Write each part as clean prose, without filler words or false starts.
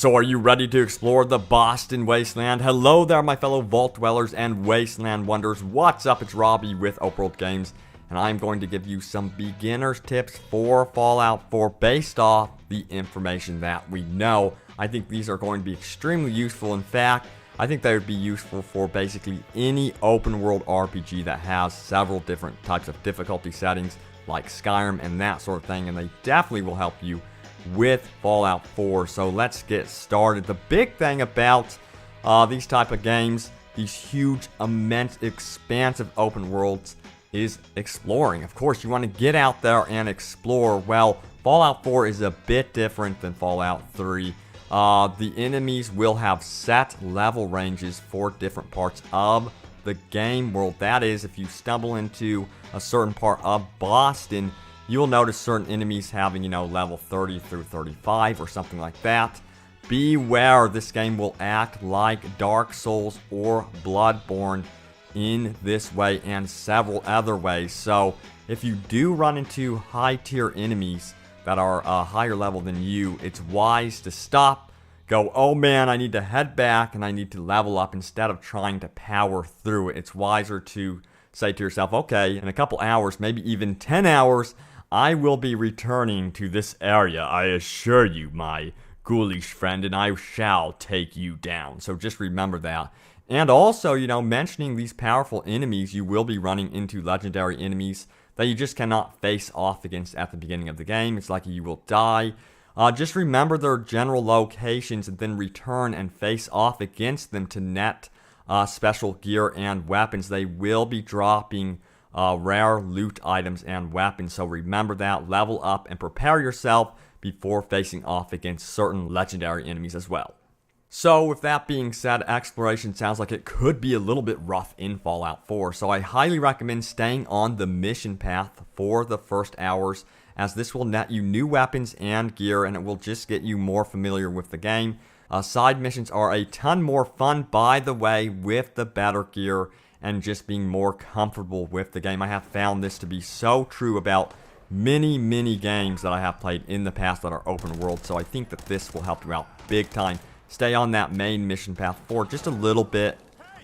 So are you ready to explore the Boston Wasteland? Hello there, my fellow Vault Dwellers and Wasteland Wonders. What's up? It's Robbie with Open World Games, and I'm going to give you some beginner's tips for Fallout 4 based off the information that we know. I think these are going to be extremely useful. In fact, I think they would be useful for basically any open world RPG that has several different types of difficulty settings, like Skyrim and that sort of thing, and they definitely will help you with Fallout 4. So let's get started. The big thing about these type of games, these huge, immense, expansive open worlds, is exploring. Of course, you want to get out there and explore. Well, Fallout 4 is a bit different than Fallout 3. The enemies will have set level ranges for different parts of the game world. That is, if you stumble into a certain part of Boston, you'll notice certain enemies having, level 30 through 35 or something like that. Beware, this game will act like Dark Souls or Bloodborne in this way and several other ways. So if you do run into high tier enemies that are higher level than you, it's wise to stop, go, oh man, I need to head back and I need to level up instead of trying to power through it. It's wiser to say to yourself, okay, in a couple hours, maybe even 10 hours, I will be returning to this area, I assure you, my ghoulish friend, and I shall take you down. So just remember that. And also, mentioning these powerful enemies, you will be running into legendary enemies that you just cannot face off against at the beginning of the game. It's like you will die. Just remember their general locations and then return and face off against them to net special gear and weapons. They will be dropping rare loot items and weapons, so remember that. Level up and prepare yourself before facing off against certain legendary enemies as well. So with that being said, exploration sounds like it could be a little bit rough in Fallout 4, so I highly recommend staying on the mission path for the first hours, as this will net you new weapons and gear, and it will just get you more familiar with the game. Side missions are a ton more fun, by the way, with the better gear and just being more comfortable with the game. I have found this to be so true about many games that I have played in the past that are open world, so I think that this will help you out big time. Stay on that main mission path for just a little bit,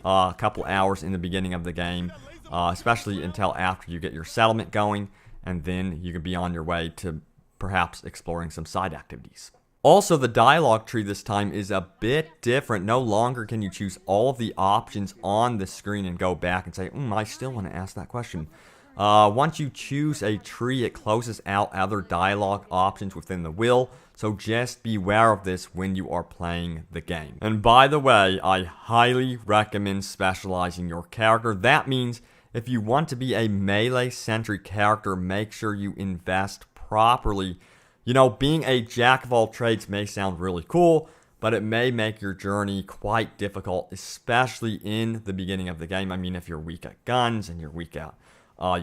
a couple hours in the beginning of the game, especially until after you get your settlement going, and then you can be on your way to perhaps exploring some side activities. Also, the dialogue tree this time is a bit different. No longer can you choose all of the options on the screen and go back and say, I still want to ask that question. Once you choose a tree, it closes out other dialogue options within the wheel, so just beware of this when you are playing the game. And by the way, I highly recommend specializing your character. That means if you want to be a melee-centric character, make sure you invest properly. Being a jack of all trades may sound really cool, but it may make your journey quite difficult, especially in the beginning of the game. I mean, if you're weak at guns and you're weak at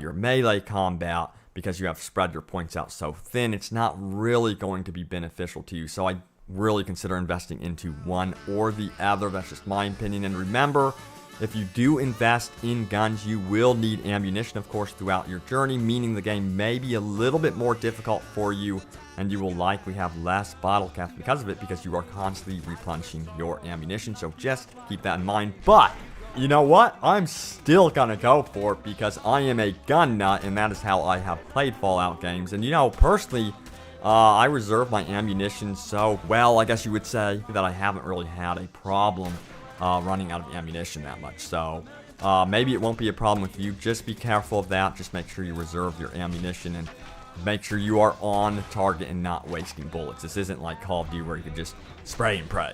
your melee combat, because you have spread your points out so thin, it's not really going to be beneficial to you. So I really consider investing into one or the other. That's just my opinion. And remember, if you do invest in guns, you will need ammunition, of course, throughout your journey, meaning the game may be a little bit more difficult for you, and you will likely have less bottle caps because of it, because you are constantly replenishing your ammunition. So just keep that in mind. But you know what? I'm still gonna go for it because I am a gun nut, and that is how I have played Fallout games. And personally, I reserve my ammunition so well, I guess you would say, that I haven't really had a problem running out of ammunition that much. So maybe it won't be a problem with you. Just be careful of that. Just make sure you reserve your ammunition and make sure you are on target and not wasting bullets. This isn't like Call of Duty where you can just spray and pray.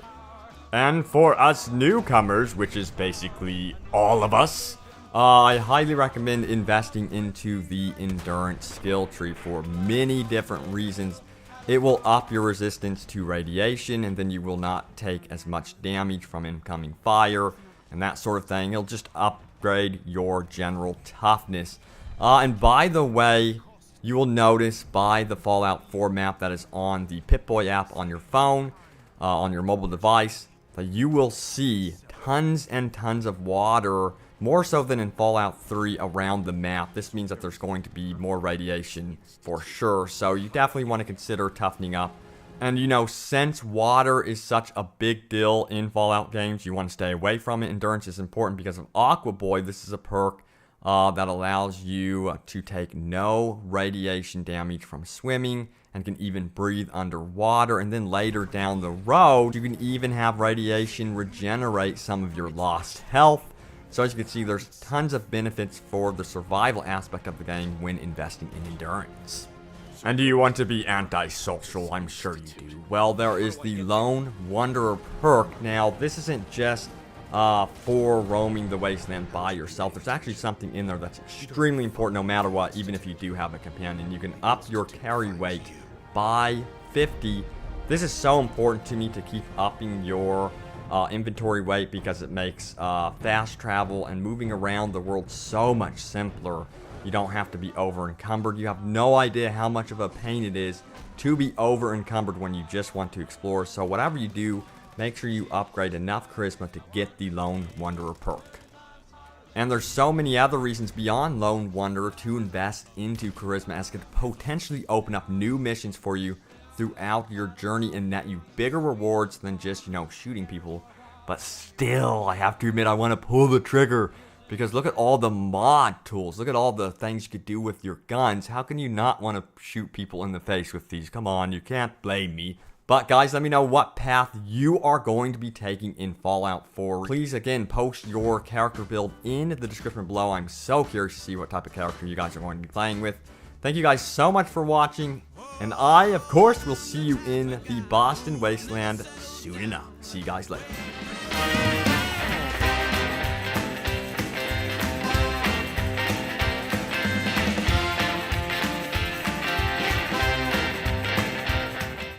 And for us newcomers, which is basically all of us, I highly recommend investing into the endurance skill tree for many different reasons. It will up your resistance to radiation, and then you will not take as much damage from incoming fire and that sort of thing. It'll just upgrade your general toughness. And by the way, you will notice by the Fallout 4 map that is on the Pip-Boy app on your phone, on your mobile device, that you will see tons and tons of water, more so than in Fallout 3, around the map. This means that there's going to be more radiation for sure, so you definitely want to consider toughening up And you know, since water is such a big deal in Fallout games, you want to stay away from it. Endurance is important because of Aqua Boy. This is a perk that allows you to take no radiation damage from swimming and can even breathe underwater. And then later down the road, you can even have radiation regenerate some of your lost health. So as you can see, there's tons of benefits for the survival aspect of the game when investing in endurance. And do you want to be antisocial? I'm sure you do. Well, there is the Lone Wanderer perk. Now, this isn't just for roaming the wasteland by yourself. There's actually something in there that's extremely important no matter what, even if you do have a companion. You can up your carry weight by 50. This is so important to me to keep upping your inventory weight because it makes fast travel and moving around the world so much simpler. You don't have to be over encumbered. You have no idea how much of a pain it is to be over encumbered when you just want to explore. So whatever you do, make sure you upgrade enough charisma to get the Lone Wanderer perk. And there's so many other reasons beyond Lone Wanderer to invest into charisma, as it could potentially open up new missions for you throughout your journey and net you bigger rewards than just, you know, shooting people. But still, I have to admit, I want to pull the trigger. Because look at all the mod tools. Look at all the things you could do with your guns. How can you not want to shoot people in the face with these? Come on, you can't blame me. But guys, let me know what path you are going to be taking in Fallout 4. Please, again, post your character build in the description below. I'm so curious to see what type of character you guys are going to be playing with. Thank you guys so much for watching. And I, of course, will see you in the Boston Wasteland soon enough. See you guys later.